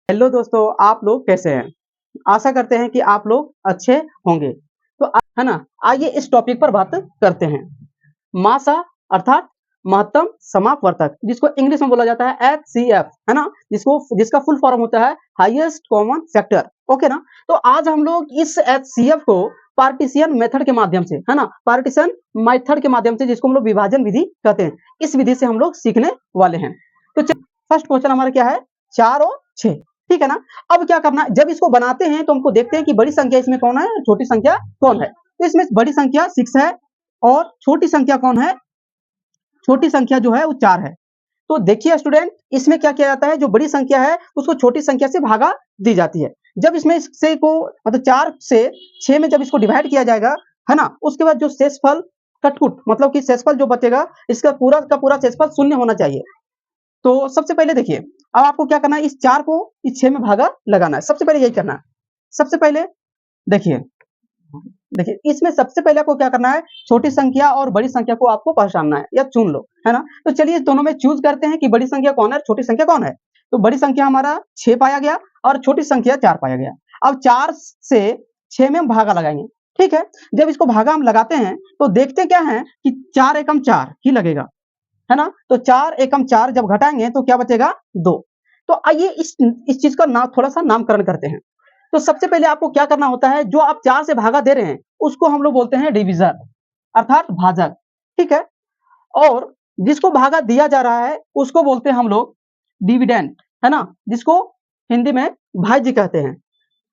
Hello दोस्तों, आप लोग कैसे हैं? आशा करते हैं कि आप लोग अच्छे होंगे। तो है ना, आइए इस टॉपिक पर बात करते हैं। मासा अर्थात महत्तम समापवर्तक, जिसको इंग्लिश में बोला जाता है एचसीएफ, है ना, जिसका फुल फॉर्म होता है हाईएस्ट कॉमन फैक्टर। ओके ना। तो आज हम लोग इस एचसीएफ को पार्टीशन मेथड के माध्यम से, है ना, पार्टीशन मेथड के माध्यम से, जिसको हम लोग विभाजन विधि कहते हैं, इस विधि से हम लोग सीखने वाले हैं। तो फर्स्ट क्वेश्चन हमारा क्या है? 4 और 6, ठीक है ना। अब क्या करना है, जब इसको बनाते हैं तो हमको देखते हैं कि बड़ी संख्या इसमें कौन है, छोटी संख्या कौन है। तो इसमें बड़ी संख्या 6 है और छोटी संख्या कौन है? छोटी संख्या जो है वो 4 है। तो देखिए स्टूडेंट, इसमें क्या किया जाता है, जो बड़ी संख्या है उसको छोटी संख्या से भागा दी जाती है। जब इसमें इससे को मतलब 4 से 6 में जब इसको डिवाइड किया जाएगा, है ना, उसके बाद जो शेषफल कटकुट मतलब कि शेषफल जो बचेगा, इसका पूरा का पूरा शेषफल शून्य होना चाहिए। तो सबसे पहले देखिए, अब आपको क्या करना है, इस 4 को इस 6 में भागा लगाना है। सबसे पहले यही करना है। सबसे पहले देखिए देखिए इसमें सबसे पहले आपको क्या करना है, छोटी संख्या और बड़ी संख्या को आपको पहचानना है या चुन लो, है ना। तो चलिए इस दोनों में चूज करते हैं कि बड़ी संख्या कौन है, छोटी संख्या कौन है। तो बड़ी संख्या हमारा 6 पाया गया और छोटी संख्या 4 पाया गया। अब 4 से 6 में हम भागा लगाएंगे, ठीक है। जब इसको भागा हम लगाते हैं तो देखते क्या है कि 4 एकम 4 ही लगेगा, है ना। तो 4 एकम 4 जब घटाएंगे तो क्या बचेगा? 2। तो आइए इस चीज का थोड़ा सा नामकरण करते हैं। तो सबसे पहले आपको क्या करना होता है, जो आप 4 से भागा दे रहे हैं उसको हम लोग बोलते हैं डिविजर अर्थात भाजक, ठीक है। और जिसको भागा दिया जा रहा है उसको बोलते हैं हम लोग डिविडेंड, है ना, जिसको हिंदी में भाज्य कहते हैं।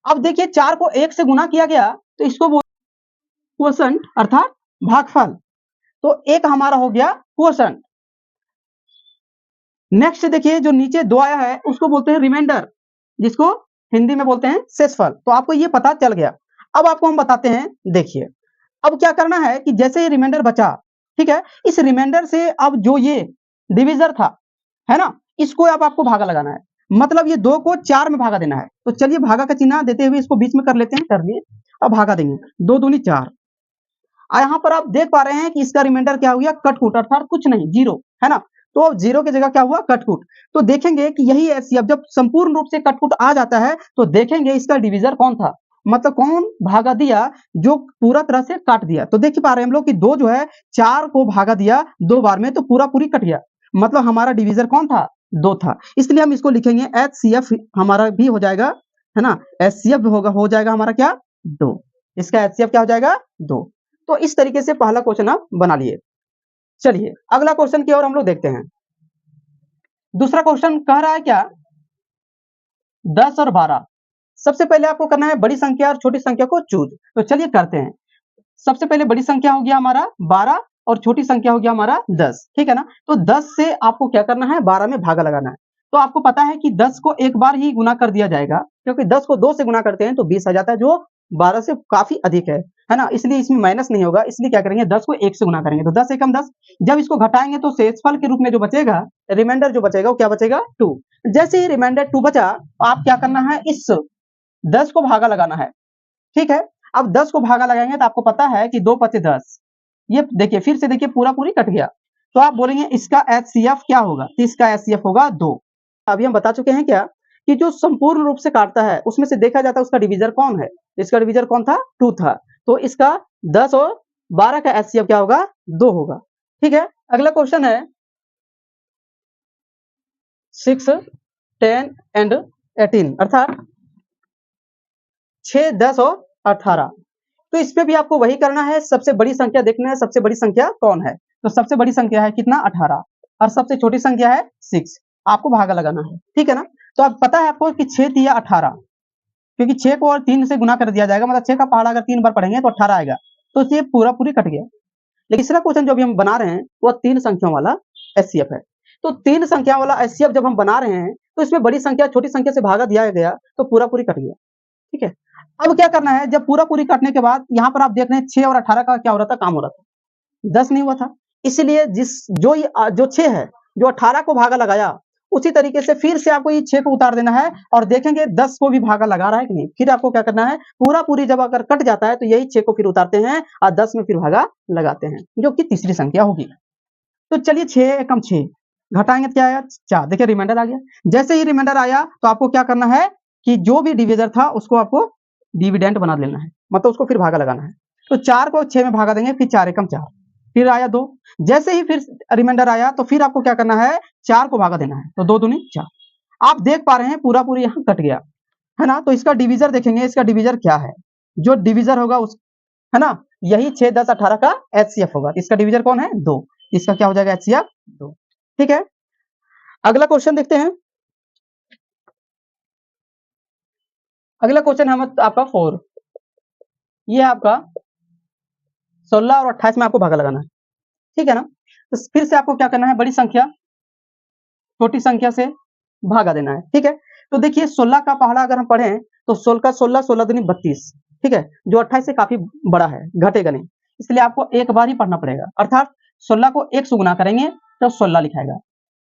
अब देखिए 4 को 1 से गुना किया गया तो इसको क्वोशंट अर्थात भागफल। तो एक हमारा हो गया क्वोशंट। नेक्स्ट देखिए, जो नीचे 2 आया है उसको बोलते हैं रिमाइंडर, जिसको हिंदी में बोलते हैं शेषफल। तो आपको ये पता चल गया। अब आपको हम बताते हैं, देखिए अब क्या करना है कि जैसे ही रिमाइंडर बचा, ठीक है, इस रिमाइंडर से अब जो ये डिविजर था, है ना, इसको अब आपको भागा लगाना है। मतलब ये 2 को 4 में भागा देना है। तो चलिए भागा का चिन्ह देते हुए इसको बीच में कर लेते हैं, कर लिए। अब भागा देंगे, 2 दूनी 4। यहाँ पर आप देख पा रहे हैं कि इसका रिमाइंडर क्या हो गया? कटकुट अर्थात कुछ नहीं, 0, है ना। तो अब 0 की जगह क्या हुआ? कटकुट। तो देखेंगे कि यही एचसीएफ जब संपूर्ण रूप से कटकुट आ जाता है तो देखेंगे इसका डिविजर कौन था, मतलब कौन भागा दिया जो पूरा तरह से काट दिया। तो देख पा रहे हैं हम लोग कि 2 जो है 4 को भागा दिया 2 बार में तो पूरा पूरी कट गया। मतलब हमारा डिविजर कौन था? 2 था। इसलिए हम इसको लिखेंगे एचसीएफ हमारा भी हो जाएगा, है ना। एचसीएफ होगा, हो जाएगा हमारा क्या? 2। इसका एचसीएफ क्या हो जाएगा? 2। तो इस तरीके से पहला क्वेश्चन आप बना लिए। चलिए अगला क्वेश्चन की ओर हम लोग देखते हैं। दूसरा क्वेश्चन कह रहा है क्या? 10 और 12। सबसे पहले आपको करना है बड़ी संख्या और छोटी संख्या को चूज। तो चलिए करते हैं। सबसे पहले बड़ी संख्या हो गया हमारा 12 और छोटी संख्या हो गया हमारा 10, ठीक है ना। तो 10 से आपको क्या करना है? 12 में भागा लगाना है। तो आपको पता है कि 10 को एक बार ही गुना कर दिया जाएगा, क्योंकि 10 को 2 से गुना करते हैं तो 20 आ जाता है, जो 12 से काफी अधिक है ना। इसलिए इसमें माइनस नहीं होगा, इसलिए क्या करेंगे? 10 को 1 से गुना करेंगे तो 10 एकम 10। जब इसको घटाएंगे तो शेषफल के रूप में जो बचेगा, रिमाइंडर जो बचेगा वो क्या बचेगा? 2। जैसे ही रिमाइंडर 2 बचा, आप क्या करना है? इस 10 को भागा लगाना है, ठीक है। अब 10 को भागा लगाएंगे तो आपको पता है कि 2 पचे 10। ये देखिए फिर से देखिए पूरा पूरी कट गया। तो आप बोलेंगे इसका एचसीएफ क्या होगा? तो इसका एचसीएफ होगा 2। अभी हम बता चुके हैं क्या कि जो संपूर्ण रूप से काटता है उसमें से देखा जाता है उसका डिविजर कौन है। इसका डिविजर कौन था? 2 था। तो इसका 10 और 12 का एचसीएफ क्या होगा? 2 होगा, ठीक है। अगला क्वेश्चन है 6, 10 एंड 18 अर्थात 6, 10 और 18। तो इसमें भी आपको वही करना है, सबसे बड़ी संख्या देखना है, सबसे बड़ी संख्या कौन है। तो सबसे बड़ी संख्या है कितना? 18 और सबसे छोटी संख्या है 6। आपको भागा लगाना है, ठीक है ना। तो अब पता है आपको कि 6 तिया 18, क्योंकि 6 को और 3 से गुना कर दिया जाएगा, मतलब 6 का पहाड़ा अगर 3 बार पढ़ेंगे तो 18 आएगा। तो ये पूरा पूरी कट गया। लेकिन तीसरा क्वेश्चन जो अभी हम बना रहे हैं वो 3 संख्याओं वाला एचसीएफ है। तो 3 संख्या वाला एचसीएफ जब हम बना रहे हैं तो इसमें बड़ी संख्या छोटी संख्या से भागा दिया गया तो पूरा पूरी कट गया, ठीक है। अब क्या करना है? जब पूरा पूरी काटने के बाद यहाँ पर आप देख रहे हैं 6 और 18 का क्या हो रहा था? काम हो रहा था, 10 नहीं हुआ था। इसलिए जो 6 है, जो 18 को भागा लगाया, उसी तरीके से फिर से आपको ये 6 को उतार देना है और देखेंगे 10 को भी भागा लगा रहा है कि नहीं। फिर आपको क्या करना है? पूरा पूरी जब अगर कट जाता है तो यही 6 को फिर उतारते हैं और 10 में फिर भागा लगाते हैं, जो कि तीसरी संख्या होगी। तो चलिए 6 एकम 6, घटाएंगे तो क्या आया 4। देखिए रिमाइंडर आ गया। जैसे ही रिमाइंडर आया तो आपको क्या करना है कि जो भी डिविजर था उसको आपको डिविडेंड बना लेना है, मतलब उसको फिर भागा लगाना है। तो 4 को 6 में भागा देंगे, फिर 4 एकम 4, फिर आया 2। जैसे ही फिर रिमाइंडर आया तो फिर आपको क्या करना है 4 को भागा देना है, तो 2 दूनी 4। आप देख पा रहे हैं पूरा पूरी यहाँ कट गया है ना। तो इसका डिविजर देखेंगे, इसका डिविजर क्या है, जो डिविजर होगा उस है ना, यही 6 10 18 का एचसीएफ होगा। इसका डिविजर कौन है 2, इसका क्या हो जाएगा एचसीएफ 2। ठीक है, अगला क्वेश्चन देखते हैं। अगला क्वेश्चन हम आपका 4, ये आपका 16 और 28 में आपको भागा लगाना है। ठीक है ना, तो फिर से आपको क्या करना है, बड़ी संख्या छोटी संख्या से भागा देना है। ठीक है, तो देखिए 16 का पहाड़ा अगर हम पढ़ें तो 16 का 16 16 दूनी 32। ठीक है, जो 28 से काफी बड़ा है, घटेगा नहीं, इसलिए आपको एक बार ही पढ़ना पड़ेगा। अर्थात 16 को 1 से गुना करेंगे तो 16 लिखाएगा।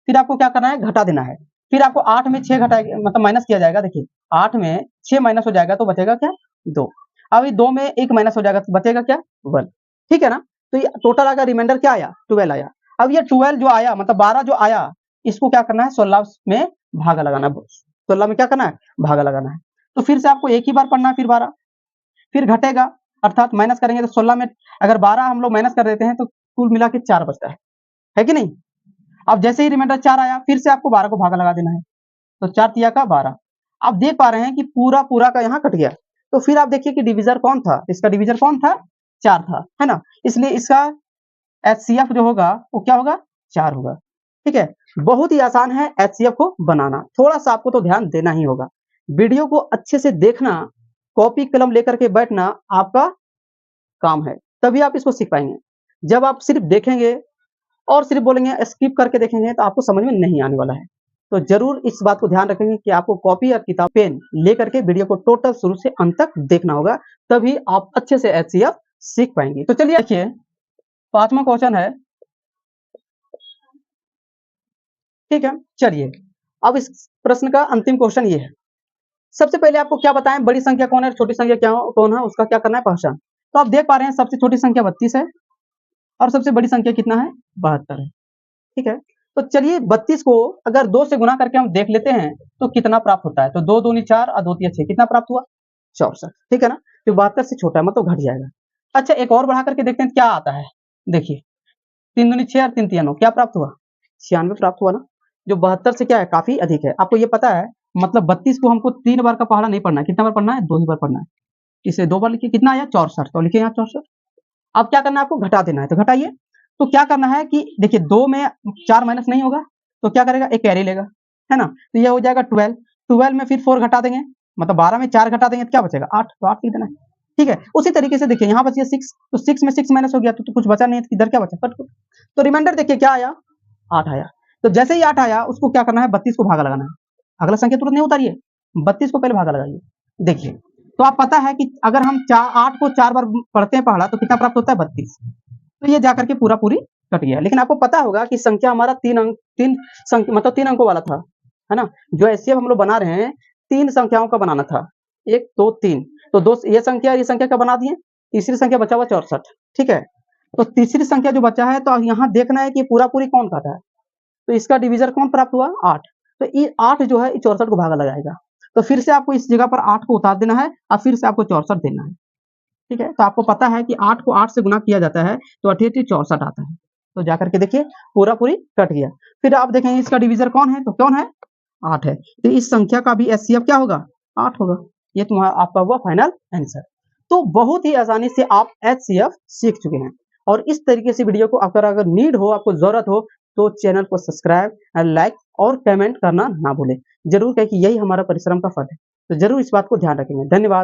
फिर आपको क्या करना है घटा देना है। फिर आपको 8 में 6 घटाएगा, मतलब माइनस किया जाएगा। देखिए 8 में 6 माइनस हो जाएगा तो बचेगा क्या 2। अब 2 में 1 माइनस हो जाएगा तो बचेगा क्या 1। ठीक है ना, तो ये टोटल आएगा, रिमाइंडर क्या आया 12 आया। अब ये 12 जो आया, मतलब 12 जो आया, इसको क्या करना है 16 में भागा लगाना है। 16 में क्या करना है भागा लगाना है। तो फिर से आपको एक ही बार पढ़ना है, फिर 12, फिर घटेगा, अर्थात माइनस करेंगे तो 16 में अगर 12 हम लोग माइनस कर देते हैं तो कुल मिला के 4 बचता है कि नहीं। अब जैसे ही रिमाइंडर 4 आया फिर से आपको 12 को भागा लगा देना है, तो 4 तिया का 12। आप देख पा रहे हैं कि पूरा पूरा का यहाँ कट गया। तो फिर आप देखिए कि डिविजर कौन था, इसका डिविजर कौन था 4 था, है ना, इसलिए इसका एचसीएफ जो होगा वो क्या होगा 4 होगा। ठीक है, बहुत ही आसान है एचसीएफ को बनाना, थोड़ा सा आपको तो ध्यान देना ही होगा। वीडियो को अच्छे से देखना, कॉपी कलम लेकर के बैठना आपका काम है, तभी आप इसको सीख पाएंगे। जब आप सिर्फ देखेंगे और सिर्फ बोलेंगे स्किप करके देखेंगे तो आपको समझ में नहीं आने वाला है। तो जरूर इस बात को ध्यान रखेंगे कि आपको कॉपी और किताब पेन लेकर के वीडियो को टोटल शुरू से अंत तक देखना होगा, तभी आप अच्छे से एचसीएफ सीख पाएंगे। तो चलिए देखिए 5वां क्वेश्चन है। ठीक है, चलिए अब इस प्रश्न का अंतिम क्वेश्चन ये है। सबसे पहले आपको क्या बताएं, बड़ी संख्या कौन है, छोटी संख्या क्या कौन है, उसका क्या करना है पहचान। तो आप देख पा रहे हैं सबसे छोटी संख्या 32 है और सबसे बड़ी संख्या कितना है 72 है। ठीक है, तो चलिए 32 को अगर 2 से गुना करके हम देख लेते हैं तो कितना प्राप्त होता है। तो 2 दूनी 4 और 2 तिया 6, कितना प्राप्त हुआ 64। ठीक है ना, तो 72 से छोटा है, मतलब घट जाएगा। अच्छा एक और बढ़ा करके देखते हैं क्या आता है। देखिए 3 दूनी 6 और 3 तिया 9, क्या प्राप्त हुआ 96 प्राप्त हुआ ना, जो 72 से क्या है काफी अधिक है। आपको ये पता है, मतलब 32 को हमको 3 बार का पहाड़ा नहीं पढ़ना है, कितना बार पढ़ना है 2 ही बार पढ़ना है। इसे 2 बार लिखिए, कितना आया 64, तो लिखिए यहाँ 64। अब क्या करना है आपको घटा देना है, तो घटाइए। तो क्या करना है कि देखिए 2 में 4 माइनस नहीं होगा तो क्या करेगा एक कैरी लेगा, है ना, तो ये हो जाएगा 12। 12 में फिर 4 घटा देंगे, मतलब 12 में 4 घटा देंगे तो क्या बचेगा 8, तो 8 लिख देना है। ठीक है, उसी तरीके से देखिए यहाँ बचिए 6, तो 6 में 6 माइनस हो गया तो कुछ बचा नहीं, तो इधर क्या बचा कट। तो रिमाइंडर देखिए क्या आया 8 आया। तो जैसे ही 8 आया उसको क्या करना है 32 को भागा लगाना है। अगला संख्या तुरंत नहीं उतारिए, 32 को पहले भागा लगाइए। देखिए तो आप पता है कि अगर हम 8 को 4 बार पढ़ते हैं पहाड़ा तो कितना प्राप्त होता है 32। तो ये जाकर के पूरा पूरी कट गया। लेकिन आपको पता होगा कि संख्या हमारा 3 अंक 3 मतलब 3 अंकों वाला था, है ना, जो एचसीएफ हम लोग बना रहे हैं 3 संख्याओं का बनाना था, 1 2 3। तो दो ये संख्या का बना दिए, तीसरी संख्या बचा हुआ 64। ठीक है, तो तीसरी संख्या जो बचा है तो यहाँ देखना है कि पूरा पूरी कौन काटा है। तो इसका डिवीजर कौन प्राप्त हुआ 8, तो ये 8 जो है 64 को भागा लगाएगा। तो फिर से आपको इस जगह पर 8 को उतार देना है और फिर से आपको 64 देना है। ठीक है, तो आपको पता है कि 8 को 8 से गुना किया जाता है तो 8 64 आता है। तो जाकर के देखिए पूरा पूरी कट गया। फिर आप देखेंगे इसका डिवीजर कौन है, तो कौन है 8 है, तो इस संख्या का भी एचसीएफ क्या होगा 8 होगा। ये तुम्हारा आपका हुआ फाइनल आंसर। तो बहुत ही आसानी से आप एचसीएफ सीख चुके हैं। और इस तरीके से वीडियो को अगर नीड हो, आपको जरूरत हो, तो चैनल को सब्सक्राइब, लाइक और कमेंट करना ना भूलें। जरूर, क्योंकि यही हमारा परिश्रम का फल है। तो जरूर इस बात को ध्यान रखेंगे। धन्यवाद।